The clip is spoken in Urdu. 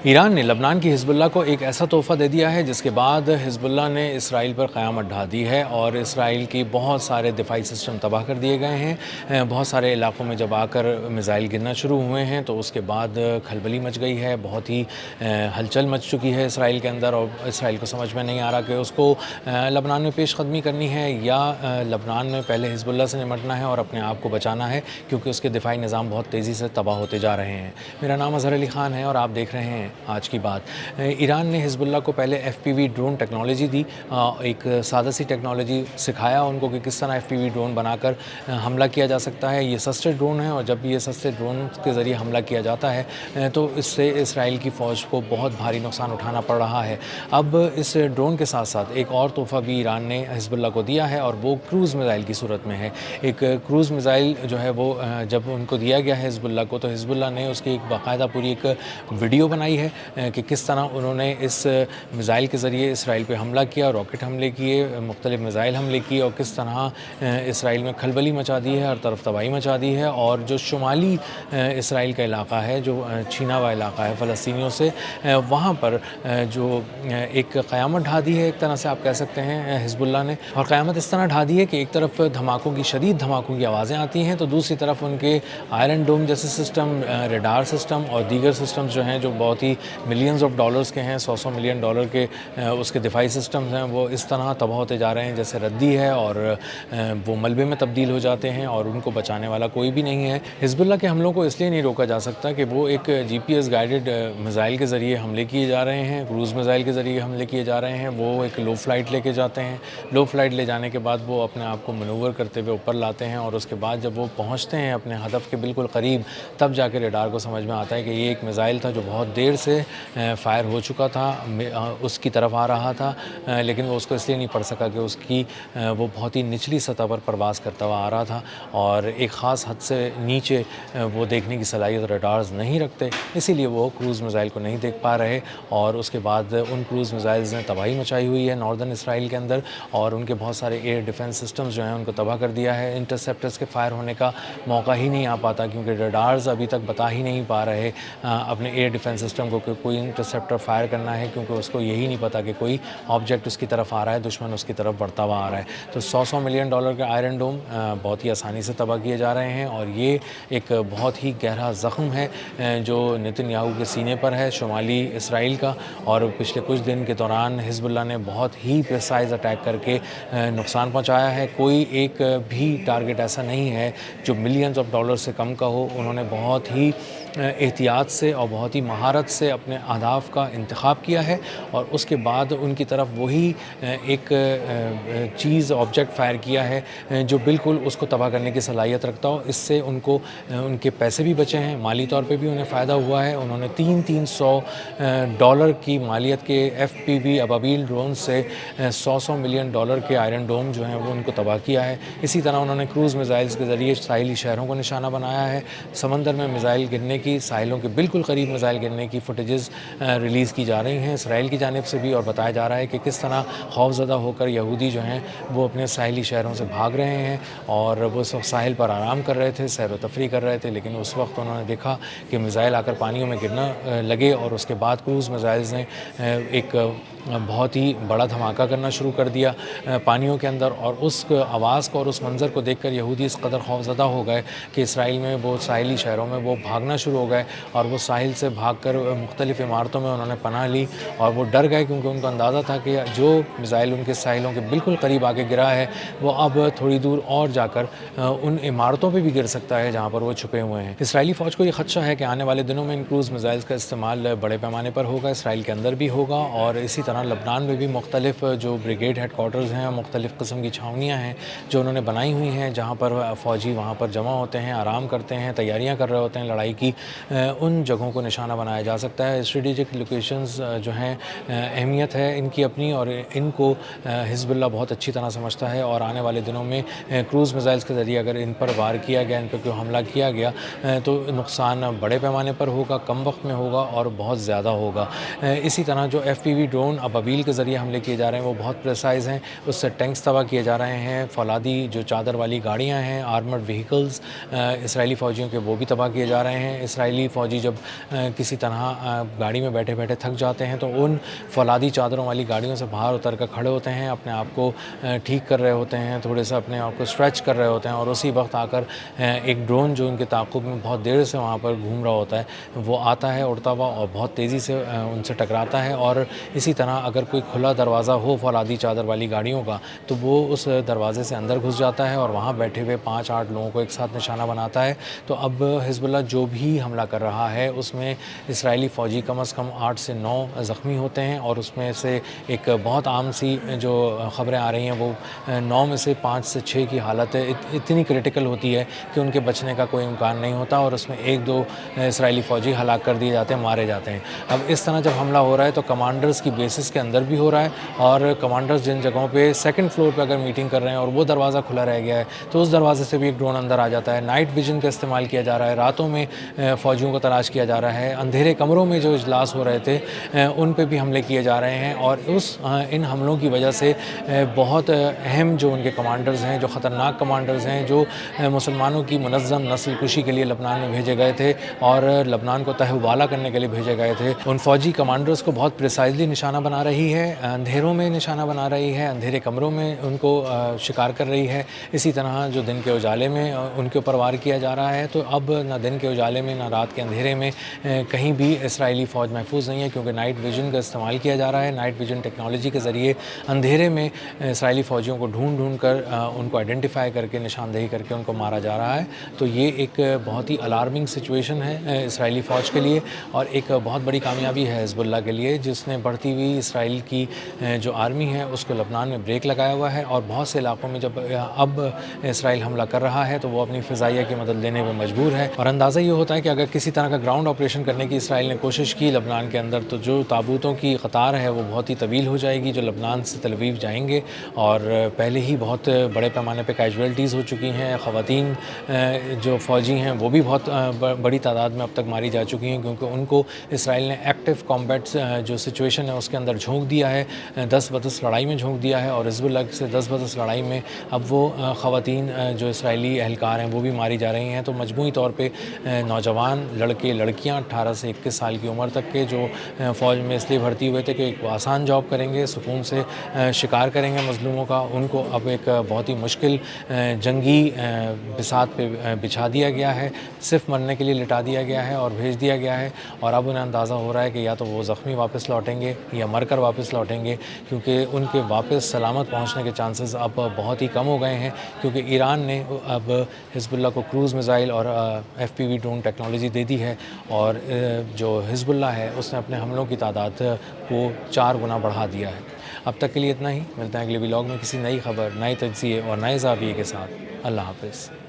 ایران نے لبنان کی حزب اللہ کو ایک ایسا تحفہ دے دیا ہے جس کے بعد حزب اللہ نے اسرائیل پر قیامت ڈھا دی ہے اور اسرائیل کی بہت سارے دفاعی سسٹم تباہ کر دیے گئے ہیں۔ بہت سارے علاقوں میں جب آ کر میزائل گرنا شروع ہوئے ہیں تو اس کے بعد کھلبلی مچ گئی ہے، بہت ہی ہلچل مچ چکی ہے اسرائیل کے اندر، اور اسرائیل کو سمجھ میں نہیں آ رہا کہ اس کو لبنان میں پیش قدمی کرنی ہے یا لبنان میں پہلے حزب اللہ سے نمٹنا ہے اور اپنے آپ کو بچانا ہے، کیونکہ اس کے دفاعی نظام بہت تیزی سے تباہ ہوتے جا رہے ہیں۔ میرا نام اظہر علی خان ہے اور آپ دیکھ رہے ہیں آج کی بات۔ ایران نے حزب اللہ کو پہلے FPV ڈرون ٹیکنالوجی دی، ایک سادہ سی ٹیکنالوجی سکھایا ان کو کہ کس طرح FPV ڈرون بنا کر حملہ کیا جا سکتا ہے۔ یہ سستے ڈرون ہیں اور جب یہ سستے ڈرون کے ذریعے حملہ کیا جاتا ہے تو اس سے اسرائیل کی فوج کو بہت بھاری نقصان اٹھانا پڑ رہا ہے۔ اب اس ڈرون کے ساتھ ساتھ ایک اور تحفہ بھی ایران نے حزب اللہ کو دیا ہے اور وہ کروز میزائل کی صورت میں ہے۔ ایک کروز میزائل جو ہے وہ جب ان کو دیا گیا ہے حزب اللہ کو، تو حزب اللہ نے اس کی ایک باقاعدہ پوری ایک ویڈیو بنائی ہے کہ کس طرح انہوں نے اس میزائل کے ذریعے اسرائیل پہ حملہ کیا، راکٹ حملے کیے، مختلف میزائل حملے کیے اور کس طرح اسرائیل میں کھلبلی مچا دی ہے، ہر طرف تباہی مچا دی ہے۔ اور جو شمالی اسرائیل کا علاقہ ہے، جو چھینا ہوا علاقہ ہے فلسطینیوں سے، وہاں پر جو ایک قیامت ڈھا دی ہے ایک طرح سے آپ کہہ سکتے ہیں حزب اللہ نے، اور قیامت اس طرح ڈھا دی ہے کہ ایک طرف دھماکوں کی شدید دھماکوں کی آوازیں آتی ہیں تو دوسری طرف ان کے آئرن ڈوم جیسے سسٹم، ریڈار سسٹم اور دیگر سسٹمز جو ہیں جو بہت ہی ملینز آف ڈالرز کے ہیں، 100 ملین ڈالر کے اس کے دفاعی سسٹمز ہیں، وہ اس طرح تباہ ہوتے جا رہے ہیں جیسے ردی ہے اور وہ ملبے میں تبدیل ہو جاتے ہیں اور ان کو بچانے والا کوئی بھی نہیں ہے۔ حزب اللہ کے حملوں کو اس لیے نہیں روکا جا سکتا کہ وہ ایک GPS گائیڈڈ میزائل کے ذریعے حملے کیے جا رہے ہیں، کروز میزائل کے ذریعے حملے کیے جا رہے ہیں۔ وہ ایک لو فلائٹ لے کے جاتے ہیں، لو فلائٹ لے جانے کے بعد وہ اپنے آپ کو منور کرتے ہوئے اوپر لاتے ہیں اور اس کے بعد جب وہ پہنچتے ہیں اپنے ہدف کے بالکل قریب، تب جا کے ریڈار کو سمجھ میں آتا ہے کہ یہ ایک میزائل تھا جو بہت دیر سے فائر ہو چکا تھا، اس کی طرف آ رہا تھا، لیکن وہ اس کو اس لیے نہیں پڑ سکا کہ اس کی وہ بہت ہی نچلی سطح پر پرواز کرتا ہوا آ رہا تھا اور ایک خاص حد سے نیچے وہ دیکھنے کی صلاحیت ریڈارز نہیں رکھتے، اسی لیے وہ کروز میزائل کو نہیں دیکھ پا رہے۔ اور اس کے بعد ان کروز میزائلز نے تباہی مچائی ہوئی ہے ناردرن اسرائیل کے اندر اور ان کے بہت سارے ایئر ڈیفنس سسٹمز جو ہیں ان کو تباہ کر دیا ہے۔ انٹرسیپٹرز کے فائر ہونے کا موقع ہی نہیں آ پاتا کیونکہ ریڈارز ابھی تک بتا ہی نہیں پا رہے اپنے ایئر ڈیفنس سسٹم کو کہ کوئی انٹرسیپٹر فائر کرنا ہے، کیونکہ اس کو یہی نہیں پتا کہ کوئی آبجیکٹ اس کی طرف آ رہا ہے، دشمن اس کی طرف بڑھتا ہوا آ رہا ہے۔ تو 100 ملین ڈالر کے آئرن ڈوم بہت ہی آسانی سے تباہ کیے جا رہے ہیں اور یہ ایک بہت ہی گہرا زخم ہے جو نتن یاہو کے سینے پر ہے شمالی اسرائیل کا، اور پچھلے کچھ دن کے دوران حزب اللہ نے بہت ہی پریسائز اٹیک کر کے نقصان پہنچایا ہے۔ کوئی ایک بھی ٹارگٹ ایسا نہیں ہے جو ملینز آف ڈالر سے کم کا ہو۔ انہوں نے بہت ہی احتیاط سے اور بہت ہی مہارت سے اپنے اہداف کا انتخاب کیا ہے اور اس کے بعد ان کی طرف وہی ایک چیز آبجیکٹ فائر کیا ہے جو بالکل اس کو تباہ کرنے کی صلاحیت رکھتا ہو۔ اس سے ان کو ان کے پیسے بھی بچے ہیں، مالی طور پہ بھی انہیں فائدہ ہوا ہے۔ انہوں نے 300 ڈالر کی مالیت کے FPV ابابیل ڈرون سے 100 ملین ڈالر کے آئرن ڈوم جو ہیں وہ ان کو تباہ کیا ہے۔ اسی طرح انہوں نے کروز میزائلز کے ذریعے ساحلی شہروں کو نشانہ بنایا ہے۔ سمندر میں میزائل گرنے کی، ساحلوں کے بالکل قریب میزائل گرنے کی فوٹیجز ریلیز کی جا رہی ہیں اسرائیل کی جانب سے بھی، اور بتایا جا رہا ہے کہ کس طرح خوف زدہ ہو کر یہودی جو ہیں وہ اپنے ساحلی شہروں سے بھاگ رہے ہیں اور وہ اس وقت ساحل پر آرام کر رہے تھے، سیر و تفریح کر رہے تھے، لیکن اس وقت انہوں نے دیکھا کہ میزائل آ کر پانیوں میں گرنا لگے اور اس کے بعد کروز میزائلز نے ایک بہت ہی بڑا دھماکہ کرنا شروع کر دیا پانیوں کے اندر، اور اس آواز کو اور اس منظر کو دیکھ کر یہودی اس قدر خوفزدہ ہو گئے کہ اسرائیل میں وہ ساحلی شہروں میں وہ بھاگنا شروع ہو گئے اور وہ ساحل سے بھاگ کر مختلف عمارتوں میں انہوں نے پناہ لی اور وہ ڈر گئے کیونکہ ان کو اندازہ تھا کہ جو میزائل ان کے ساحلوں کے بالکل قریب آ کے گرا ہے وہ اب تھوڑی دور اور جا کر ان عمارتوں پہ بھی گر سکتا ہے جہاں پر وہ چھپے ہوئے ہیں۔ اسرائیلی فوج کو یہ خدشہ ہے کہ آنے والے دنوں میں ان کروز میزائلز کا استعمال بڑے پیمانے پر ہوگا، اسرائیل کے اندر بھی ہوگا، اور اسی طرح لبنان میں بھی مختلف جو بریگیڈ ہیڈ کوارٹرز ہیں، مختلف قسم کی چھاؤنیاں ہیں جو انہوں نے بنائی ہوئی ہیں جہاں پر فوجی وہاں پر جمع ہوتے ہیں، آرام کرتے ہیں، تیاریاں کر رہے ہوتے ہیں لڑائی کی، ان جگہوں کو نشانہ بنایا جا سکتا ہے۔ اسٹریٹجک لوکیشنز جو ہیں اہمیت ہے ان کی اپنی، اور ان کو حزب اللہ بہت اچھی طرح سمجھتا ہے، اور آنے والے دنوں میں کروز میزائلز کے ذریعے اگر ان پر وار کیا گیا، ان پر کوئی حملہ کیا گیا تو نقصان بڑے پیمانے پر ہوگا، کم وقت میں ہوگا اور بہت زیادہ ہوگا۔ اسی طرح جو FPV ڈرون ابابیل کے ذریعے حملے کیے جا رہے ہیں وہ بہت پریسائز ہیں، اس سے ٹینکس تباہ کیے جا رہے ہیں، فولادی جو چادر والی گاڑیاں ہیں، آرمرڈ وہیکلز اسرائیلی فوجیوں کے وہ بھی تباہ کیے جا رہے ہیں۔ اسرائیلی فوجی جب کسی طرح گاڑی میں بیٹھے بیٹھے تھک جاتے ہیں تو ان فولادی چادروں والی گاڑیوں سے باہر اتر کر کھڑے ہوتے ہیں، اپنے آپ کو ٹھیک کر رہے ہوتے ہیں، تھوڑے سا اپنے آپ کو اسٹریچ کر رہے ہوتے ہیں، اور اسی وقت آ کر ایک ڈرون جو ان کے تعاقب میں بہت دیر سے وہاں پر گھوم رہا ہوتا ہے وہ آتا ہے اڑتا ہوا اور بہت تیزی سے ان سے ٹکراتا ہے، اور اسی طرح اگر کوئی کھلا دروازہ ہو فولادی چادر والی گاڑیوں کا تو وہ اس دروازے سے اندر گھس جاتا ہے اور وہاں بیٹھے ہوئے 5-8 لوگوں کو ایک ساتھ نشانہ بناتا ہے۔ تو اب حزب اللہ جو بھی حملہ کر رہا ہے اس میں اسرائیلی فوجی کم از کم 8 سے 9 زخمی ہوتے ہیں، اور اس میں سے ایک بہت عام سی جو خبریں آ رہی ہیں وہ 9 میں سے 5 سے 6 کی حالت اتنی کریٹیکل ہوتی ہے کہ ان کے بچنے کا کوئی امکان نہیں ہوتا، اور اس میں 1-2 اسرائیلی فوجی ہلاک کر دیے جاتے ہیں، مارے جاتے ہیں۔ اب اس طرح جب حملہ ہو رہا ہے تو کمانڈرز کی بیسز کے اندر بھی ہو رہا ہے، اور کمانڈرز جن جگہوں پہ سیکنڈ فلور پہ اگر میٹنگ کر رہے ہیں اور وہ دروازہ کھلا رہ گیا ہے تو اس دروازے سے بھی ایک ڈرون اندر آ جاتا ہے۔ نائٹ ویژن کا استعمال کیا جا رہا ہے، راتوں میں فوجیوں کو تلاش کیا جا رہا ہے، اندھیرے کمروں میں جو اجلاس ہو رہے تھے ان پہ بھی حملے کیے جا رہے ہیں، اور ان حملوں کی وجہ سے بہت اہم جو ان کے کمانڈرز ہیں، جو خطرناک کمانڈرز ہیں، جو مسلمانوں کی منظم نسل کشی کے لیے لبنان میں بھیجے گئے تھے اور لبنان کو تہوالہ کرنے کے لیے بھیجے گئے تھے، ان فوجی کمانڈرز کو بہت پریسائزلی نشانہ بنا رہی ہے، اندھیروں میں نشانہ بنا رہی ہے، اندھیرے کمروں میں ان کو شکار کر رہی ہے، اسی طرح جو دن کے اجالے میں ان کے اوپر وار کیا جا رہا ہے۔ تو اب نہ دن کے اجالے میں نہ رات کے اندھیرے میں کہیں بھی اسرائیلی فوج محفوظ نہیں ہے، کیونکہ نائٹ ویژن کا استعمال کیا جا رہا ہے۔ نائٹ ویژن ٹیکنالوجی کے ذریعے اندھیرے میں اسرائیلی فوجیوں کو ڈھونڈ کر ان کو آئیڈینٹیفائی کر کے نشاندہی کر کے ان کو مارا جا رہا ہے۔ تو یہ ایک بہت ہی الارمنگ سچویشن ہے اسرائیلی فوج کے لیے، اور ایک بہت بڑی کامیابی ہے حزب اللہ کے لیے، جس نے بڑھتی ہوئی اسرائیل کی جو آرمی ہے اس کو لبنان میں بریک لگایا ہوا ہے، اور بہت سے علاقوں میں جب اب اسرائیل حملہ کر رہا ہے تو وہ اپنی فضائیہ کی مدد لینے میں مجبور ہے۔ اور اندازہ یہ ہوتا ہے کہ اگر کسی طرح کا گراؤنڈ آپریشن کرنے کی اسرائیل نے کوشش کی لبنان کے اندر تو جو تابوتوں کی قطار ہے وہ بہت ہی طویل ہو جائے گی جو لبنان سے تل ابیب جائیں گے، اور پہلے ہی بہت بڑے پیمانے پہ کیجویلٹیز ہو چکی ہیں۔ خواتین جو فوجی ہیں وہ بھی بہت بڑی تعداد میں اب تک ماری جا چکی ہیں، کیونکہ ان کو اسرائیل نے ایکٹیو کامبیٹ جو سچویشن ہے اس کے اندر جھونک دیا ہے، 10 بدس لڑائی میں جھونک دیا ہے، اور حزب اللہ سے 10 بدس لڑائی میں اب وہ خواتین جو اسرائیلی اہلکار ہیں وہ بھی ماری جا رہی ہیں۔ تو مجموعی طور پہ نوجوان لڑکے لڑکیاں 18 سے 21 سال کی عمر تک کے جو فوج میں اس لیے بھرتی ہوئے تھے کہ ایک آسان جاب کریں گے، سکون سے شکار کریں گے مظلوموں کا، ان کو اب ایک بہت ہی مشکل جنگی بساط پہ بچھا دیا گیا ہے، صرف مرنے کے لیے لٹا دیا گیا ہے اور بھیج دیا گیا ہے، اور اب انہیں اندازہ ہو رہا ہے کہ یا تو وہ زخمی واپس لوٹیں گے یا مر کر واپس لوٹیں گے، کیونکہ ان کے واپس سلامت پہنچنے کے چانسز اب بہت ہی کم ہو گئے ہیں، کیونکہ ایران نے اب حزب اللہ کو کروز میزائل اور FPV ڈرون ٹیکنالوجی دے دی ہے، اور جو حزب اللہ ہے اس نے اپنے حملوں کی تعداد کو 4 گنا بڑھا دیا ہے۔ اب تک کے لیے اتنا ہی، ملتے ہیں اگلے ولاگ میں کسی نئی خبر، نئے تجزیے اور نئے زاویے کے ساتھ۔ اللہ حافظ۔